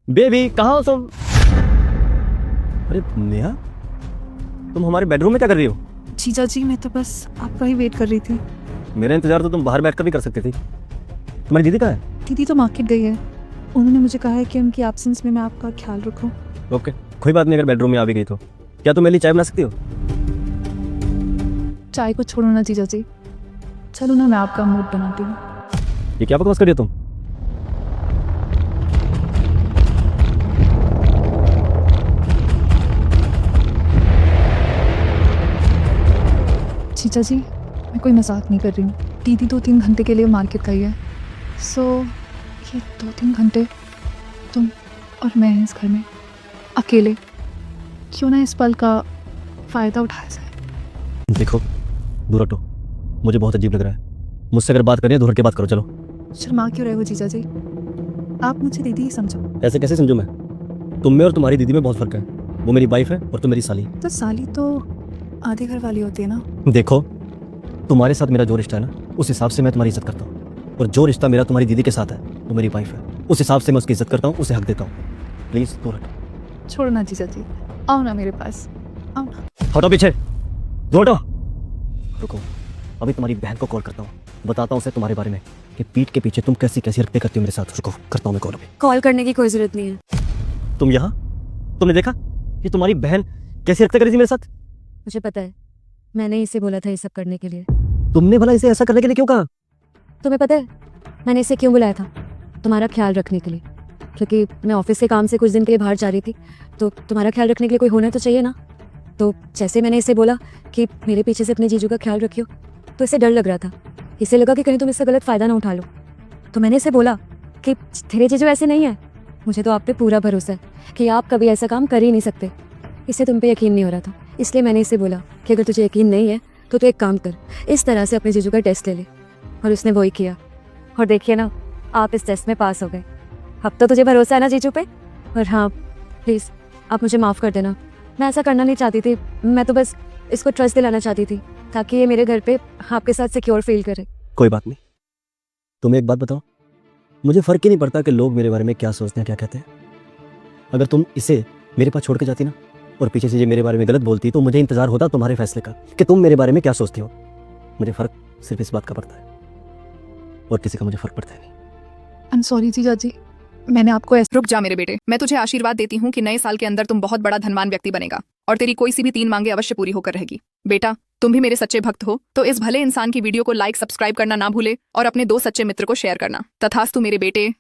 Baby कहाँ हो तुम? अरे नेहा, तुम हमारे बेडरूम में क्या कर रही हो? जीजा जी मैं तो बस आपका ही वेट कर रही थी। मेरा इंतजार तो तुम बाहर बैठकर भी कर सकते थे। तुम्हारी दीदी कहाँ है? दीदी तो मार्केट गई है। उन्होंने मुझे कहा है कि उनकी एब्सेंस में मैं आपका ख्याल रखूं। ओके, कोई बात नहीं। अगर बेडरूम में आ भी गई तो क्या तुम मेरे लिए चाय बना सकती हो? चाय को छोड़ो ना जीजा जी, चलो ना मैं आपका मूड बनाती हूँ। ये क्या बकवास कर रही हो तुम? जीजा जी मैं कोई मजाक नहीं कर रही हूँ। दीदी 2-3 घंटे के लिए मार्केट गई है, सो ये 2-3 घंटे तुम और मैं हैं इस घर में अकेले। क्यों ना इस पल का फ़ायदा उठाया जाए। देखो, दूर हटो। मुझे बहुत अजीब लग रहा है। मुझसे अगर बात करनी है दूर हट के बात करो। चलो। शर्मा क्यों रहे हो जीजा जी? आप मुझे दीदी ही समझो। ऐसे कैसे समझूं मैं? तुम में और तुम्हारी दीदी में बहुत फर्क है। वो मेरी वाइफ है और तुम मेरी साली। तो साली तो आधे घर वाली होती है ना। देखो, तुम्हारे साथ मेरा जो रिश्ता है ना, उस हिसाब से मैं तुम्हारी इज्जत करता हूँ। और जो रिश्ता मेरा तुम्हारी दीदी के साथ है, वो मेरी वाइफ है, उस हिसाब से मैं उसकी इज्जत करता हूँ, उसे हक देता हूँ। प्लीज दूर हटो। छोड़ो ना जीजा जी, आओ ना मेरे पास, आओ ना। हटो पीछे, दूर हटो। रुको, अभी तुम्हारी बहन को कॉल करता हूँ, बताता हूँ उसे तुम्हारे बारे में कि पीठ के पीछे तुम कैसी कैसी हरकतें करती हो मेरे साथ। रुको, करता हूँ मैं कॉल। अभी कॉल करने की कोई जरूरत नहीं है। तुम यहाँ? तुमने देखा कि तुम्हारी बहन कैसी हरकतें कर रही थी मेरे साथ? मुझे पता है, मैंने इसे बोला था ये सब करने के लिए। तुमने भला इसे ऐसा करने के लिए क्यों कहा? तुम्हें पता है मैंने इसे क्यों बुलाया था? तुम्हारा ख्याल रखने के लिए। क्योंकि मैं ऑफिस के काम से कुछ दिन के लिए बाहर जा रही थी, तो तुम्हारा ख्याल रखने के लिए कोई होना तो चाहिए ना। तो जैसे मैंने इसे बोला कि मेरे पीछे से अपने जीजू का ख्याल रखियो, तो इसे डर लग रहा था। इसे लगा कि कहीं तुम इससे गलत फ़ायदा ना उठा लो। तो मैंने इसे बोला कि तेरे जीजू ऐसे नहीं है, मुझे तो आप पे पूरा भरोसा है कि आप कभी ऐसा काम कर ही नहीं सकते। इससे तुम पे यकीन नहीं हो रहा था, इसलिए मैंने इसे बोला कि अगर तुझे यकीन नहीं है तो तू एक काम कर, इस तरह से अपने जीजू का टेस्ट ले ले। और उसने वही किया, और देखिए ना, आप इस टेस्ट में पास हो गए। अब तो तुझे भरोसा है ना जीजू पे? और हाँ, प्लीज़ आप मुझे माफ़ कर देना। मैं ऐसा करना नहीं चाहती थी, मैं तो बस इसको ट्रस्ट दिलाना चाहती थी ताकि ये मेरे घर पे आपके साथ सिक्योर फील करे। कोई बात नहीं। तुम्हें एक बात बताओ, मुझे फर्क ही नहीं पड़ता कि लोग मेरे बारे में क्या सोचते हैं, क्या कहते हैं। अगर तुम इसे मेरे पास छोड़ के जाती ना और पीछे से ये मेरे बारे में गलत बोलती, तो मुझे इंतजार होता तुम्हारे फैसले का कि तुम मेरे बारे में क्या सोचती हो। मुझे फर्क सिर्फ इस बात का पड़ता है, और किसी का मुझे फर्क पड़ता है नहीं। आई एम सॉरी जीजा जी, मैंने आपको ऐसा। रुक जा मेरे बेटे, मैं तुझे आशीर्वाद देती हूँ कि नए साल के अंदर तुम बहुत बड़ा धनवान व्यक्ति बनेगा और तेरी कोई सी भी 3 मांगे अवश्य पूरी होकर रहेगी। बेटा, तुम भी मेरे सच्चे भक्त हो, तो इस भले इंसान की वीडियो को लाइक सब्सक्राइब करना ना भूले और अपने 2 सच्चे मित्र को शेयर करना। तथास्तु मेरे बेटे।